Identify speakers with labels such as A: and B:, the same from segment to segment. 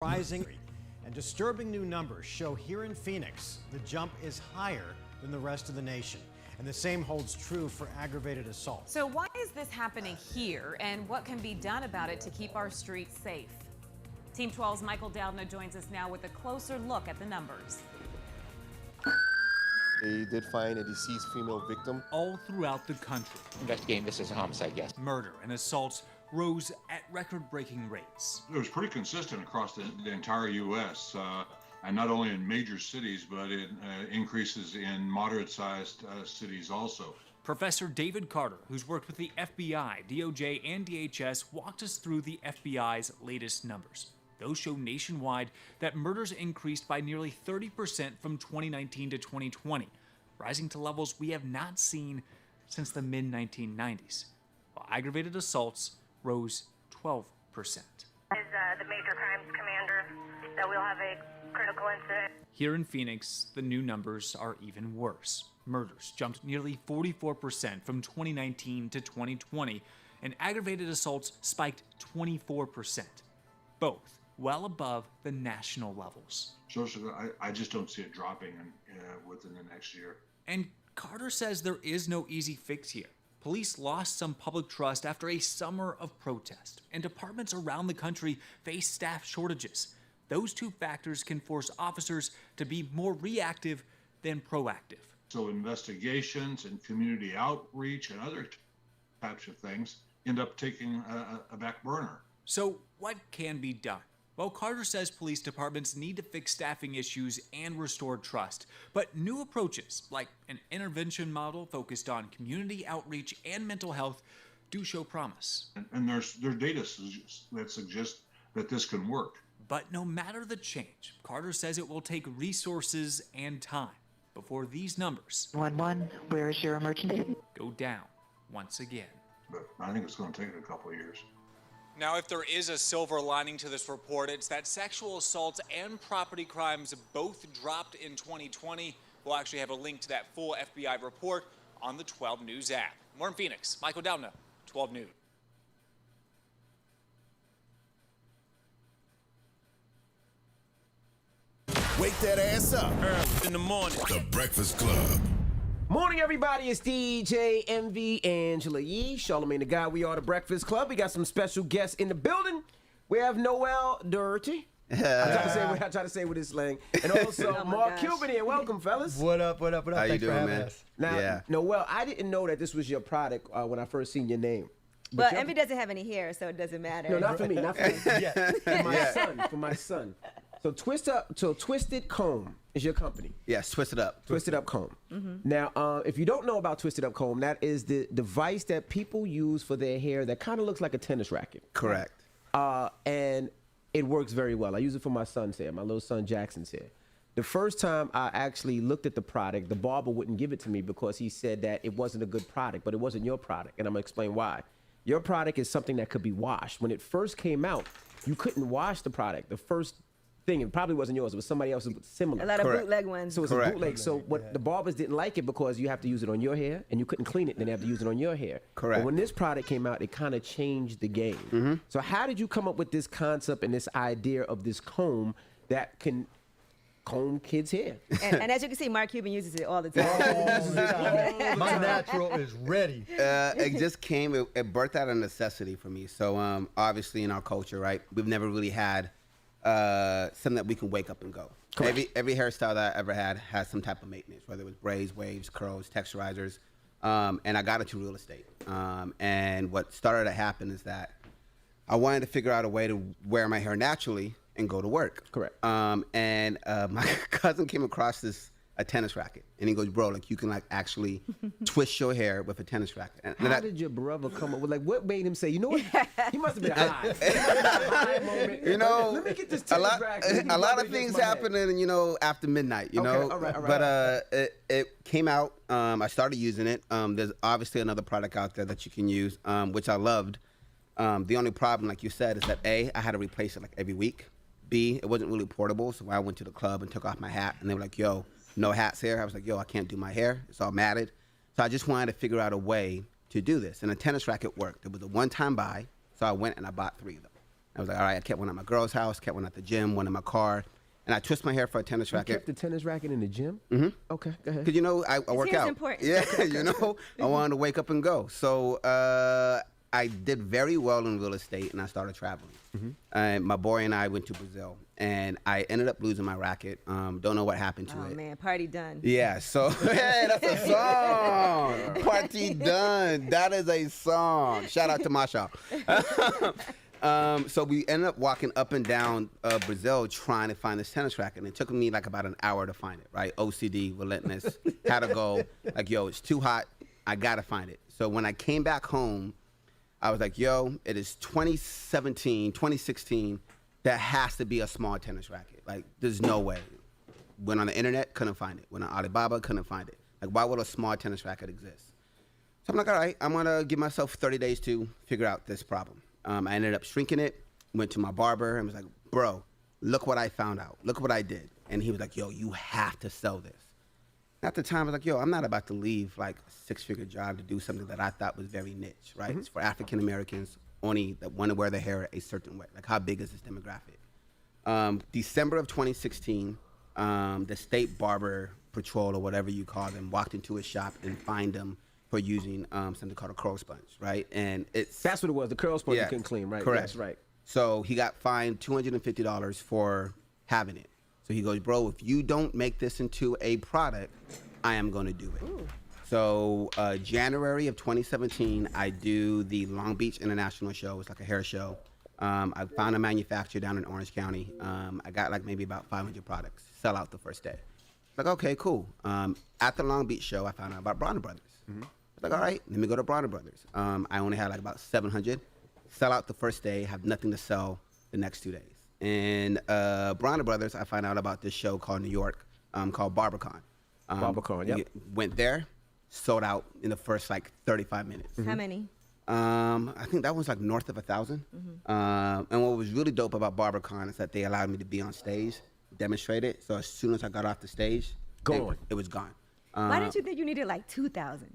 A: Rising and disturbing new numbers show here in Phoenix, the jump is higher than the rest of the nation. And the same holds true for aggravated assault.
B: So why is this happening here, and what can be done about it to keep our streets safe? Team 12's Michael Doudna joins us now with a closer look at the numbers.
C: They did find a deceased female victim.
D: All throughout the country,
E: Investigating this as a homicide, yes.
D: murder and assaults rose at record-breaking rates.
F: It was pretty consistent across the entire U.S., and not only in major cities, but in increases in moderate-sized cities also.
D: Professor David Carter, who's worked with the FBI, DOJ, and DHS, walked us through the FBI's latest numbers. Those show nationwide that murders increased by nearly 30% from 2019 to 2020, rising to levels we have not seen since the mid-1990s, while aggravated assaults rose 12%.
G: Is the major crimes commander that we'll have a critical incident.
D: Here in Phoenix, the new numbers are even worse. Murders jumped nearly 44% from 2019 to 2020, and aggravated assaults spiked 24%, both well above the national levels.
F: So I just don't see it dropping within the next year.
D: And Carter says there is no easy fix here. Police lost some public trust after a summer of protest, and departments around the country face staff shortages. Those two factors can force officers to be more reactive than proactive.
F: So investigations and community outreach and other types of things end up taking a back burner.
D: So what can be done? Well, Carter says police departments need to fix staffing issues and restore trust. But new approaches, like an intervention model focused on community outreach and mental health, do show promise.
F: And there's data that suggests that this can work.
D: But no matter the change, Carter says it will take resources and time before these numbers
H: 1-1, where is your emergency?
D: go down once again.
F: But I think it's going to take a couple of years.
D: Now, if there is a silver lining to this report, it's that sexual assaults and property crimes both dropped in 2020. We'll actually have a link to that full FBI report on the 12 News app. More in Phoenix, Michael Doudna, 12 News.
I: Wake that ass up.
J: Early in the morning.
I: The Breakfast Club.
J: Morning, everybody. It's DJ MV Angela Yee, Charlamagne the Guy. We are the Breakfast Club. We got some special guests in the building. We have Noel Dirty. I try to say with his slang. And also Mark Cuban here. Welcome, fellas.
C: What up?
E: How
C: Thanks
E: you doing,
C: for having
E: man?
C: us.
J: Now, Noel, I didn't know that this was your product when I first seen your name.
K: Well, Envy doesn't have any hair, so it doesn't matter.
J: No, not for me. Not for me. For my son. So Twisted Comb is your company.
E: Yes, Twisted Up.
J: Twisted Up Comb. Now, if you don't know about Twisted Up Comb, that is the device that people use for their hair that kind of looks like a tennis racket.
E: Correct.
J: And it works very well. I use it for my son's hair, my little son Jackson's hair. The first time I actually looked at the product, the barber wouldn't give it to me because he said that it wasn't a good product, but it wasn't your product, and I'm gonna explain why. Your product is something that could be washed. When it first came out, you couldn't wash the product. The first thing, it probably wasn't yours, it was somebody else's similar.
K: A lot of bootleg ones.
J: So it's a bootleg. So what the barbers didn't like it because you have to use it on your hair and you couldn't clean it, and then they have to use it on your hair.
E: Correct.
J: But when this product came out, it kind of changed the game. So how did you come up with this concept and this idea of this comb that can comb kids' hair?
K: And as you can see, Mark Cuban uses it all the time.
C: My natural is ready.
E: It just came, it birthed out of necessity for me. So obviously in our culture, right, we've never really had something that we can wake up and go. Every hairstyle that I ever had has some type of maintenance, whether it was braids, waves, curls, texturizers. And I got into real estate. And what started to happen is that I wanted to figure out a way to wear my hair naturally and go to work.
J: Correct.
E: And my cousin came across a tennis racket, and he goes, "Bro, like you can like actually twist your hair with a tennis racket." And
J: how did your brother come up with, like, what made him say, you know what? He must have been high. Moment.
E: You know,
J: let me get this tennis racket.
E: A lot of things happening, you know, after midnight. You know,
J: all right.
E: But it came out. I started using it. There's obviously another product out there that you can use, which I loved. The only problem, like you said, is that A, I had to replace it like every week. B, it wasn't really portable, so I went to the club and took off my hat, and they were like, "Yo, no hats here." I was like, "Yo, I can't do my hair. It's all matted." So I just wanted to figure out a way to do this, and a tennis racket worked. It was a one-time buy, so I went and I bought 3 of them. I was like, all right, I kept one at my girl's house, kept one at the gym, one in my car. And I twist my hair for a tennis racket.
J: You kept the tennis racket in the gym?
E: Mm-hmm.
J: Okay, go ahead.
E: Because, you know, I work out.
K: Important.
E: Yeah, you know, I wanted to wake up and go. So I did very well in real estate, and I started traveling. And my boy and I went to Brazil, and I ended up losing my racket. Don't know what happened to it.
K: Oh, man, party done.
E: Yeah, so hey, that's a song. Party done. That is a song. Shout out to Masha. So we ended up walking up and down Brazil trying to find this tennis racket. And it took me like about an hour to find it, right? OCD, relentless, had to go. Like, yo, it's too hot. I got to find it. So when I came back home, I was like, yo, it is 2016. There has to be a small tennis racket. Like, there's no way. Went on the internet, couldn't find it. Went on Alibaba, couldn't find it. Like, why would a small tennis racket exist? So I'm like, all right, I'm going to give myself 30 days to figure out this problem. I ended up shrinking it, went to my barber, and was like, bro, look what I found out. Look what I did. And he was like, yo, you have to sell this. At the time, I was like, yo, I'm not about to leave like a six-figure job to do something that I thought was very niche, right? It's for African Americans only that want to wear their hair a certain way. Like, how big is this demographic? December of 2016, the state barber patrol, or whatever you call them, walked into a shop and fined them for using something called a curl sponge, right? And that's
J: what it was. The curl sponge you couldn't clean, right?
E: Correct.
J: That's right.
E: So he got fined $250 for having it. So he goes, bro, if you don't make this into a product, I am going to do it. Ooh. So January of 2017, I do the Long Beach International Show. It's like a hair show. I found a manufacturer down in Orange County. I got like maybe about 500 products. Sell out the first day. Like, okay, cool. At the Long Beach show, I found out about Bronner Brothers. Like, all right, let me go to Bronner Brothers. I only had like about 700. Sell out the first day, have nothing to sell the next 2 days. And Bronner Brothers, I find out about this show called New York, called BarberCon.
J: BarberCon, yep.
E: Went there, sold out in the first like 35 minutes.
K: How many?
E: I think that was like north of 1,000. And what was really dope about BarberCon is that they allowed me to be on stage, demonstrate it. So as soon as I got off the stage, it was gone.
K: Why didn't you think you needed like 2,000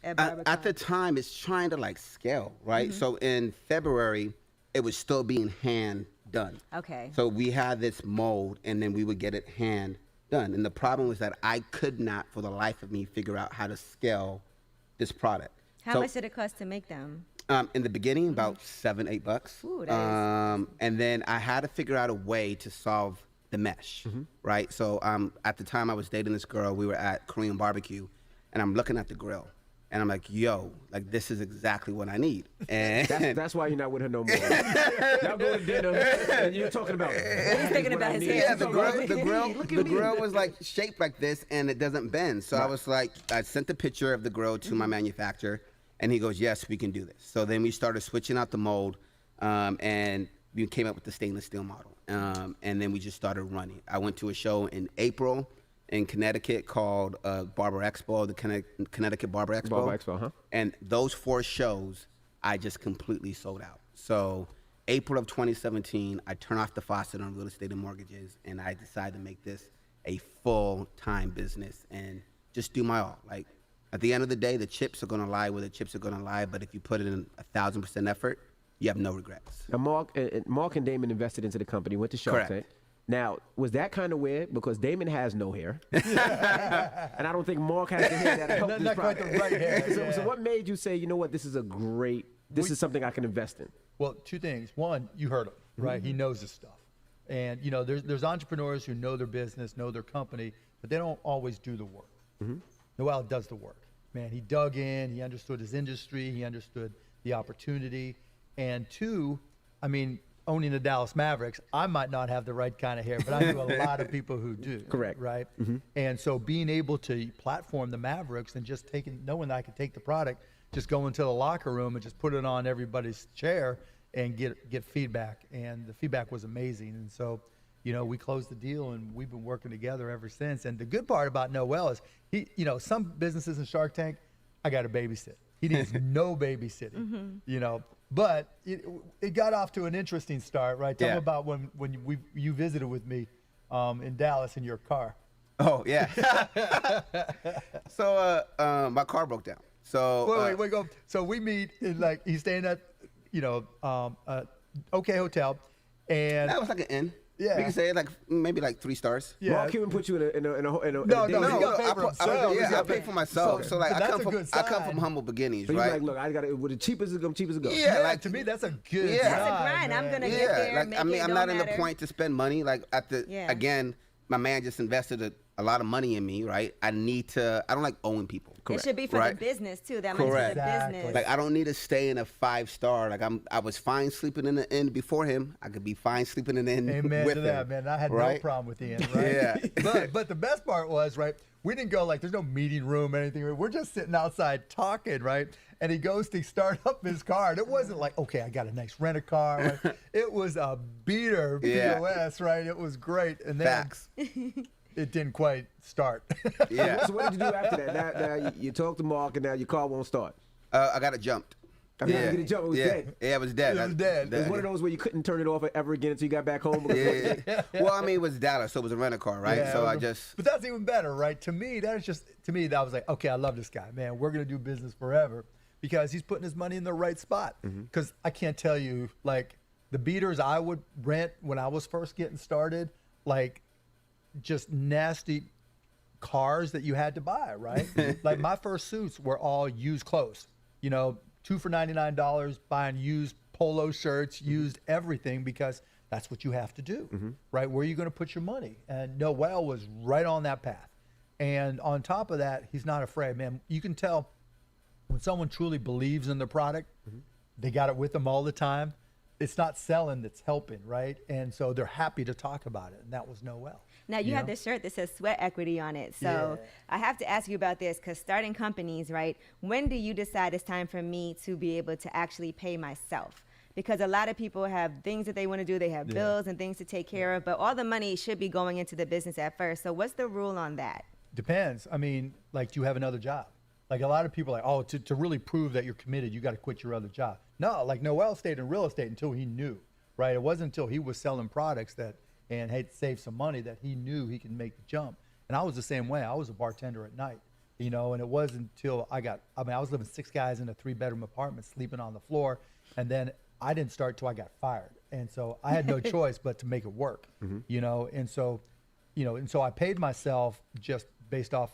K: at BarberCon?
E: At the time, it's trying to like scale, right? So in February, it was still being hand done.
K: Okay.
E: So we had this mold, and then we would get it hand done. And the problem was that I could not, for the life of me, figure out how to scale this product.
K: How much did it cost to make them?
E: In the beginning, about $7-8.
K: Ooh, that is...
E: And then I had to figure out a way to solve the mesh, right? So at the time I was dating this girl, we were at Korean barbecue, and I'm looking at the grill, and I'm like, yo, like, this is exactly what I need. And
J: that's why you're not with her no more. Y'all go to dinner, and you're talking about.
K: He's thinking about his hair.
E: Yeah, the grill was like shaped like this, and it doesn't bend. So I was like, I sent the picture of the grill to my manufacturer, and he goes, yes, we can do this. So then we started switching out the mold, and we came up with the stainless steel model. And then we just started running. I went to a show in April in Connecticut called Barber Expo, the Connecticut Barber Expo.
J: Barber Expo, huh?
E: And those 4 shows, I just completely sold out. So April of 2017, I turned off the faucet on real estate and mortgages, and I decided to make this a full-time business and just do my all. Like, at the end of the day, the chips are going to lie where the chips are going to lie, but if you put it in 1,000% effort, you have no regrets.
J: Now, Mark and Damon invested into the company, went to Shark Tank. Now, was that kind of weird? Because Damon has no hair. And I don't think Mark has the hair that helped this product.
L: Quite the right hair.
J: So what made you say, you know what, this is is something I can invest in?
L: Well, 2 things. One, you heard him, right? He knows his stuff. And, you know, there's entrepreneurs who know their business, know their company, but they don't always do the work. Noel does the work. Man, he dug in, he understood his industry, he understood the opportunity. And 2, I mean, owning the Dallas Mavericks, I might not have the right kind of hair, but I know a lot of people who do.
J: Correct.
L: Right? And so being able to platform the Mavericks and just knowing that I could take the product, just go into the locker room and just put it on everybody's chair and get feedback. And the feedback was amazing. And so, you know, we closed the deal and we've been working together ever since. And the good part about Noel is some businesses in Shark Tank, I got to babysit. He needs no babysitting, you know. But it got off to an interesting start, right? Tell me about when you visited with me in Dallas in your car.
E: Oh, yeah. So my car broke down. So
L: wait, go. So we meet, and like he's staying at, okay hotel, and
E: That was like an inn.
L: Yeah.
E: We can say like maybe like 3 stars.
L: Yeah.
J: Mark Cuban put you in a
L: No,
J: day.
L: he
E: No,
L: got paid for himself.
E: I pay for myself. So like
L: So
E: I
L: that's
E: come
L: a
E: from
L: good
E: I come
L: sign.
E: from humble beginnings,
J: So you're
E: right?
J: like, look, I got it. With the cheapest it come, cheapest it go.
E: Yeah, like
L: to me, that's a good
E: Yeah.
K: That's a
L: sign,
K: grind. I'm
L: man.
K: gonna get
E: yeah,
K: there.
E: like
K: make
E: I mean,
K: it,
E: I'm
K: don't
E: not in the
K: matter.
E: point to spend money. Like
K: Yeah.
E: again, my man just invested a lot of money in me, right? I don't like owing people.
K: It should be for
E: right?
K: the business too. That money's for
E: Correct.
K: the
L: Exactly.
K: business.
E: Like I don't need to stay in a 5-star. Like I was fine sleeping in the inn before him. I could be fine sleeping in the inn
L: Amen
E: with
L: to that,
E: him.
L: man. I had no
E: right?
L: problem with the end, right?
E: Yeah.
L: but the best part was, right, we didn't go like, there's no meeting room or anything. We're just sitting outside talking, right? And he goes to start up his car. And it wasn't like, okay, I got a nice rent-a-car. Right? It was a beater
E: Yeah.
L: POS, right? It was great. And then
E: Facts.
L: it didn't quite start.
E: Yeah.
J: So what did you do after that? Now you talked to Mark, and now your car won't start.
E: I got it jumped.
J: I mean, you get it jumped, it was
E: yeah.
J: dead.
E: Yeah, it was dead.
L: It was dead.
J: It was one of those where you couldn't turn it off ever again until you got back home.
E: Yeah. Well, I mean, it was Dallas, so it was a rental car, right?
L: Yeah,
E: so
L: it
E: I
L: was-
E: just.
L: But that's even better, right? To me, that was like, okay, I love this guy, man. We're gonna do business forever because he's putting his money in the right spot. Because I can't tell you, like the beaters I would rent when I was first getting started, like just nasty cars that you had to buy, right? Like my first suits were all used clothes, 2 for $99, buying used polo shirts, used everything because that's what you have to do, right? Where are you going to put your money? And Noel was right on that path. And on top of that, he's not afraid, man. You can tell when someone truly believes in the product, they got it with them all the time. It's not selling that's helping, right? And so they're happy to talk about it. And that was Noel.
K: Now you have this shirt that says sweat equity on it. So I have to ask you about this because starting companies, right? When do you decide it's time for me to be able to actually pay myself? Because a lot of people have things that they want to do. They have bills and things to take care of, but all the money should be going into the business at first. So what's the rule on that?
L: Depends. I mean, like, do you have another job? Like a lot of people are like, oh, to really prove that you're committed, you got to quit your other job. No, like Noel stayed in real estate until he knew, right? It wasn't until he was selling products and had saved some money that he knew he could make the jump. And I was the same way. I was a bartender at night, and it wasn't until I was living 6 guys in a 3-bedroom apartment, sleeping on the floor. And then I didn't start till I got fired. And so I had no choice but to make it work, and so I paid myself just based off,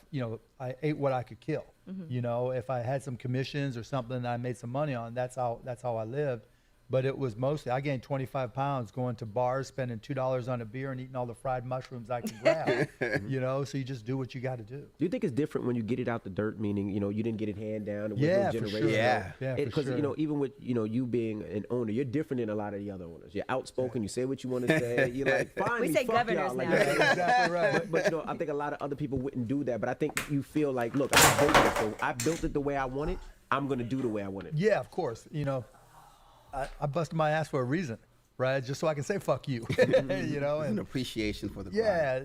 L: I ate what I could kill. If I had some commissions or something that I made some money on, that's how I lived. But it was mostly, I gained 25 pounds going to bars, spending $2 on a beer and eating all the fried mushrooms I could grab, so you just do what you got to do.
J: Do you think it's different when you get it out the dirt, meaning, you didn't get it hand down? It
L: Yeah,
J: was
L: for
J: no
L: sure.
J: generational?
L: Yeah, for
J: Because,
L: sure.
J: even with, you being an owner, you're different than a lot of the other owners. You're outspoken, you say what you want to say. You're like, fine,
K: We say
J: fuck
K: governors
J: y'all. Like,
K: now.
L: Exactly right.
J: But I think a lot of other people wouldn't do that. But I think you feel like, look, I built it, so I built it the way I want it. I'm going to do the way I want it.
L: Yeah, of course. I busted my ass for a reason, right? Just so I can say fuck you,
E: An appreciation for the product.
L: Yeah,